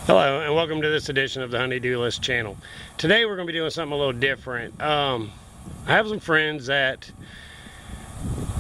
Hello and welcome to this edition of the Honey-Do List channel. Today we're going to be doing something a little different. I have some friends that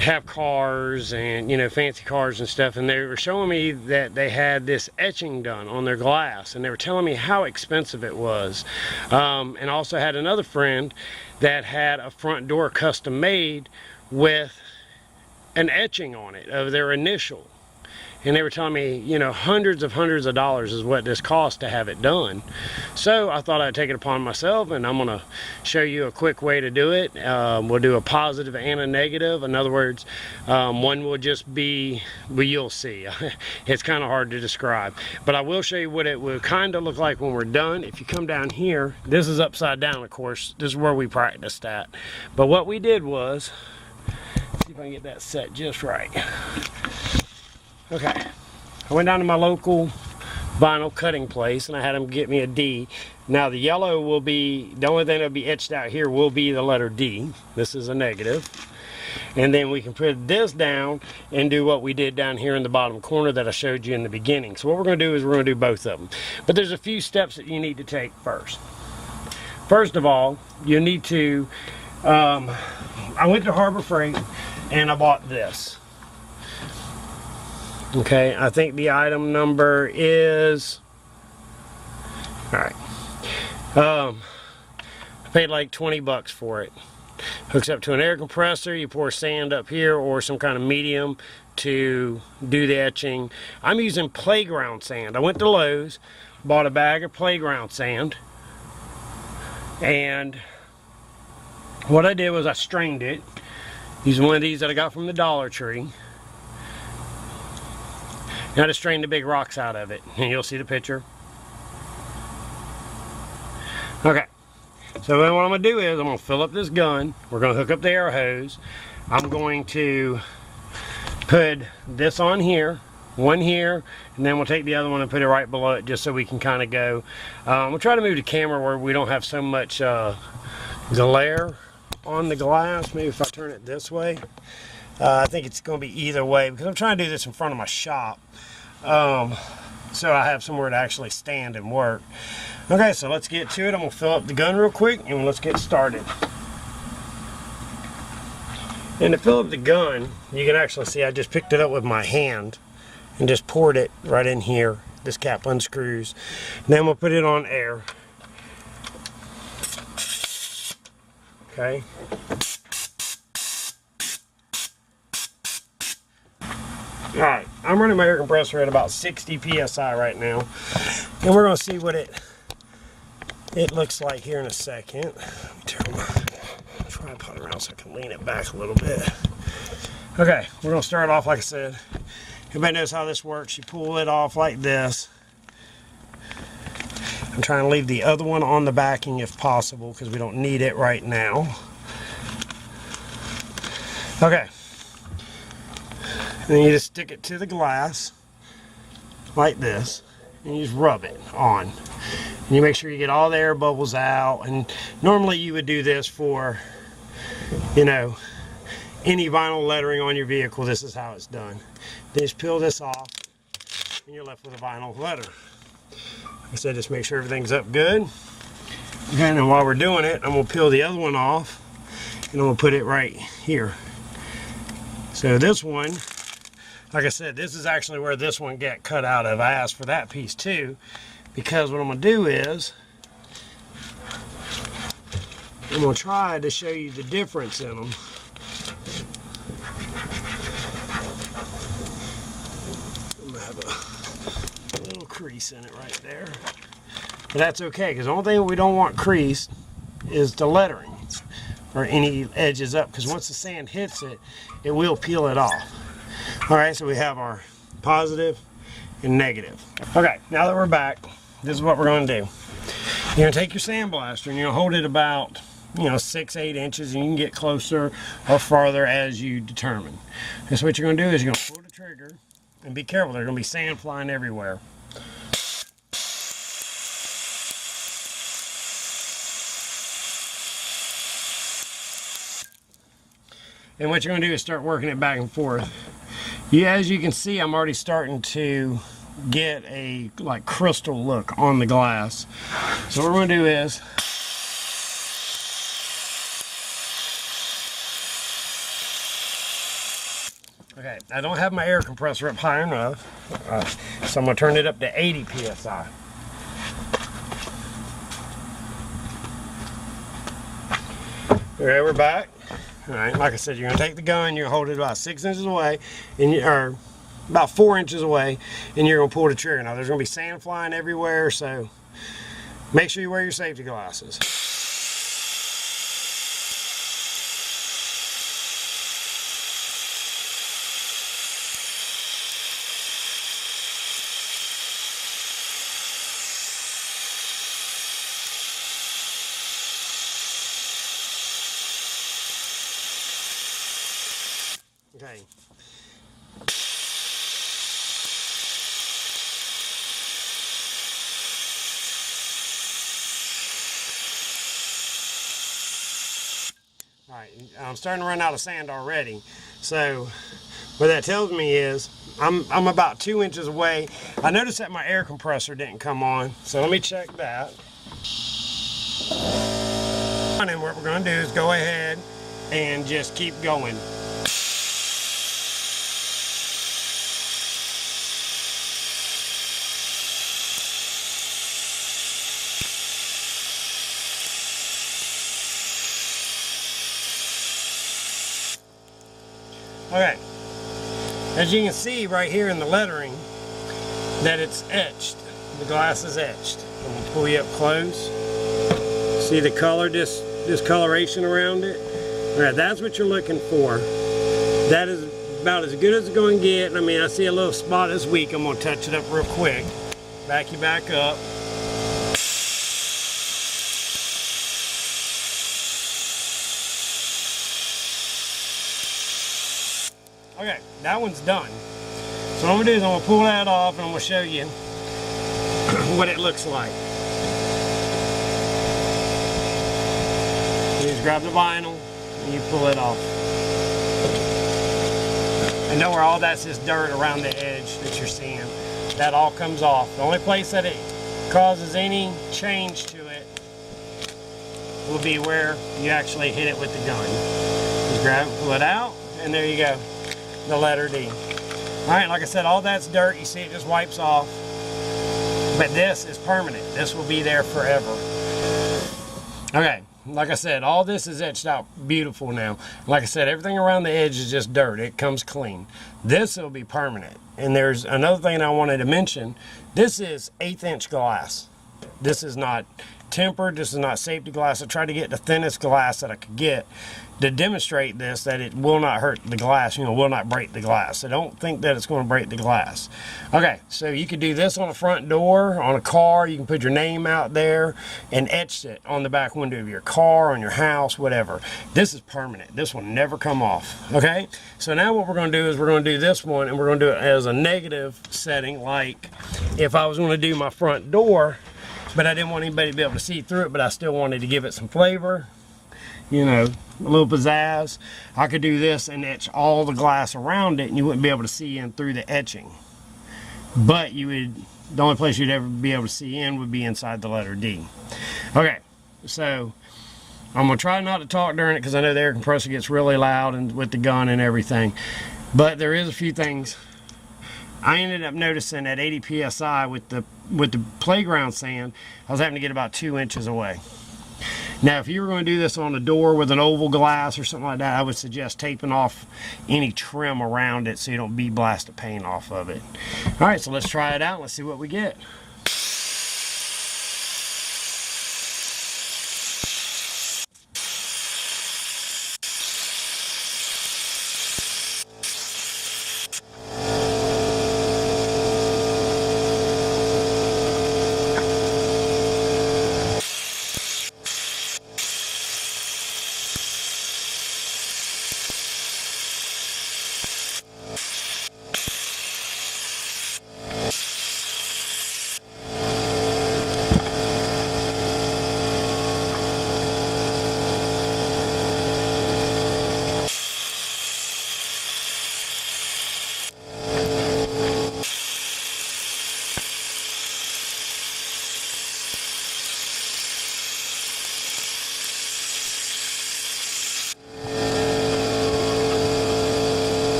have cars and fancy cars and stuff, and they were showing me that they had this etching done on their glass, and they were telling me how expensive it was. And also had another friend that had a front door custom made with an etching on it of their initial. And they were telling me, hundreds of dollars is what this costs to have it done. So I thought I'd take it upon myself, and I'm going to show you a quick way to do it. We'll do a positive and a negative. In other words, one will just be, well, you'll see. It's kind of hard to describe. But I will show you what it will kind of look like when we're done. If you come down here, this is upside down, of course. This is where we practiced at. But what we did was, see if I can get that set just right. Okay, I went down to my local vinyl cutting place and I had them get me a D. Now the yellow will be, the only thing that'll be etched out here will be the letter D. This is a negative. And then we can put this down and do what we did down here in the bottom corner that I showed you in the beginning. So what we're going to do is we're going to do both of them. But there's a few steps that you need to take first. First of all, you need to, I went to Harbor Freight and I bought this. Okay, I think the item number is, alright, I paid like 20 bucks for it. Hooks up to an air compressor, you pour sand up here or some kind of medium to do the etching. I'm using playground sand. I went to Lowe's, bought a bag of playground sand, and what I did was I strained it, using one of these that I got from the Dollar Tree. And I just strained the big rocks out of it, and you'll see the picture. Okay, so then what I'm going to do is I'm going to fill up this gun. We're going to hook up the air hose. I'm going to put this on here, one here, and then we'll take the other one and put it right below it just so we can kind of go. We'll try to move the camera where we don't have so much glare on the glass. Maybe if I turn it this way. I think it's going to be either way because I'm trying to do this in front of my shop. So I have somewhere to actually stand and work. Okay, so let's get to it. I'm going to fill up the gun real quick and let's get started. And to fill up the gun, you can actually see I just picked it up with my hand and just poured it right in here. This cap unscrews. And then we'll put it on air. Okay. Alright, I'm running my air compressor at about 60 psi right now, and we're going to see what it looks like here in a second. Let me turn my tripod around so I can lean it back a little bit. Okay, we're going to start off like I said. Everybody knows how this works. You pull it off like this. I'm trying to leave the other one on the backing if possible because we don't need it right now. Okay. And then you just stick it to the glass like this and you just rub it on. And you make sure you get all the air bubbles out, and normally you would do this for any vinyl lettering on your vehicle. This is how it's done. Then just peel this off and you're left with a vinyl letter. Like I said, just make sure everything's up good. Okay, and then while we're doing it, I'm going to peel the other one off and I'm going to put it right here. So this one, like I said, this is actually where this one got cut out of. I asked for that piece too, because what I'm going to do is I'm going to try to show you the difference in them. I'm going to have a little crease in it right there. But that's okay, because the only thing we don't want creased is the lettering or any edges up, because once the sand hits it, it will peel it off. Alright, so we have our positive and negative. Okay, now that we're back, this is what we're going to do. You're going to take your sandblaster and you're going to hold it about 6-8 inches, and you can get closer or farther as you determine. And so what you're going to do is you're going to pull the trigger, and be careful, there's going to be sand flying everywhere. And what you're going to do is start working it back and forth. As you can see, I'm already starting to get a like crystal look on the glass. So what we're going to do is okay, I don't have my air compressor up high enough, so I'm going to turn it up to 80 psi. Okay, we're back. All right, like I said, you're going to take the gun, you're going to hold it about 6 inches away, and or about 4 inches away, and you're going to pull the trigger. Now, there's going to be sand flying everywhere, so make sure you wear your safety glasses. Okay. All right, I'm starting to run out of sand already. So what that tells me is I'm about 2 inches away. I noticed that my air compressor didn't come on, so let me check that. And what we're going to do is go ahead and just keep going. Okay, as you can see right here in the lettering that it's etched. The glass is etched. I'm going to pull you up close. See the color, discoloration around it? Alright, that's what you're looking for. That is about as good as it's going to get. I mean, I see a little spot this weak. I'm going to touch it up real quick. Back you back up. Okay, that one's done. So what I'm going to do is I'm going to pull that off and I'm going to show you what it looks like. You just grab the vinyl and you pull it off. And know where all that's this dirt around the edge that you're seeing. That all comes off. The only place that it causes any change to it will be where you actually hit it with the gun. Just grab it, pull it out, and there you go. The letter D. Alright, like I said, all that's dirt. You see it just wipes off. But this is permanent. This will be there forever. Okay, like I said, all this is etched out beautiful now. Like I said, everything around the edge is just dirt. It comes clean. This will be permanent. And there's another thing I wanted to mention. This is 1/8 inch glass. This is not tempered. This is not safety glass. I tried to get the thinnest glass that I could get to demonstrate this, that it will not hurt the glass, you know, will not break the glass. I don't think that it's going to break the glass. Okay, so you could do this on a front door, on a car. You can put your name out there and etch it on the back window of your car, on your house, whatever. This is permanent. This will never come off. Okay, so now what we're going to do is we're going to do this one, and we're going to do it as a negative setting, like if I was going to do my front door, but I didn't want anybody to be able to see through it, but I still wanted to give it some flavor, you know, a little pizzazz. I could do this and etch all the glass around it, and you wouldn't be able to see in through the etching. But you would, the only place you'd ever be able to see in would be inside the letter D. Okay, so I'm going to try not to talk during it because I know the air compressor gets really loud and with the gun and everything. But there is a few things. I ended up noticing at 80 psi with the playground sand, I was having to get about 2 inches away. Now, if you were going to do this on a door with an oval glass or something like that, I would suggest taping off any trim around it so you don't bead blast the paint off of it. All right, so let's try it out and let's see what we get.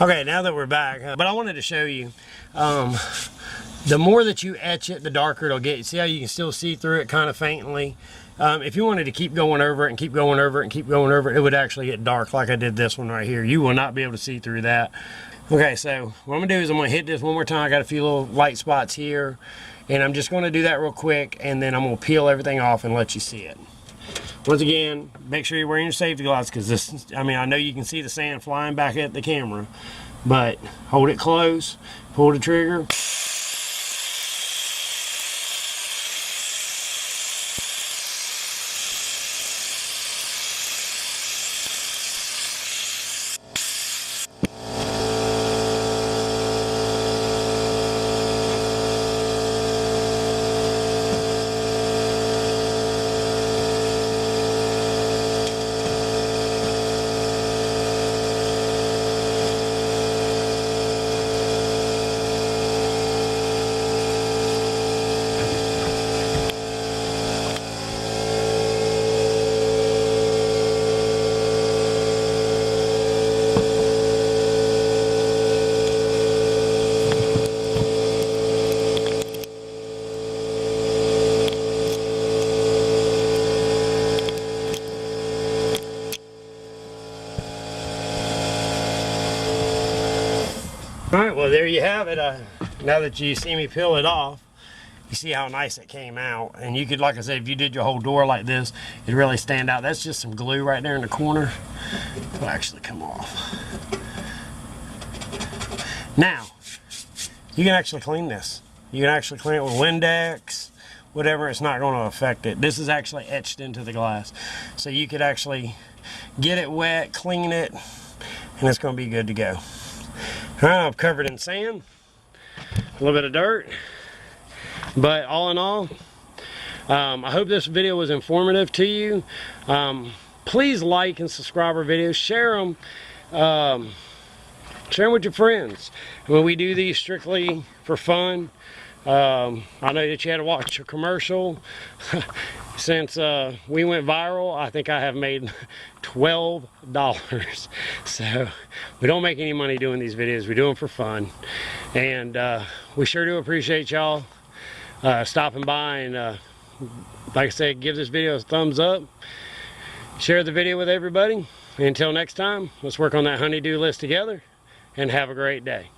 Okay, now that we're back, but I wanted to show you, the more that you etch it, the darker it'll get. See how you can still see through it kind of faintly? If you wanted to keep going over it and keep going over it and keep going over it, it would actually get dark like I did this one right here. You will not be able to see through that. Okay, so what I'm gonna do is I'm gonna hit this one more time. I got a few little light spots here, and I'm just gonna do that real quick, and then I'm gonna peel everything off and let you see it. Once again, make sure you're wearing your safety glasses, because this, I mean, I know you can see the sand flying back at the camera, but hold it close, pull the trigger. Alright, well there you have it. Now that you see me peel it off, you see how nice it came out. And you could, like I said, if you did your whole door like this, it'd really stand out. That's just some glue right there in the corner. It'll actually come off. Now, you can actually clean this. You can actually clean it with Windex, whatever. It's not going to affect it. This is actually etched into the glass. So you could actually get it wet, clean it, and it's going to be good to go. I'm covered in sand, a little bit of dirt, but all in all, I hope this video was informative to you. Please like and subscribe our videos, share them with your friends. When we do these strictly for fun, I know that you had to watch a commercial. Since we went viral, I think I have made $12. So we don't make any money doing these videos. We do them for fun. And we sure do appreciate y'all stopping by. And like I said, give this video a thumbs up. Share the video with everybody. Until next time, let's work on that honey-do list together. And have a great day.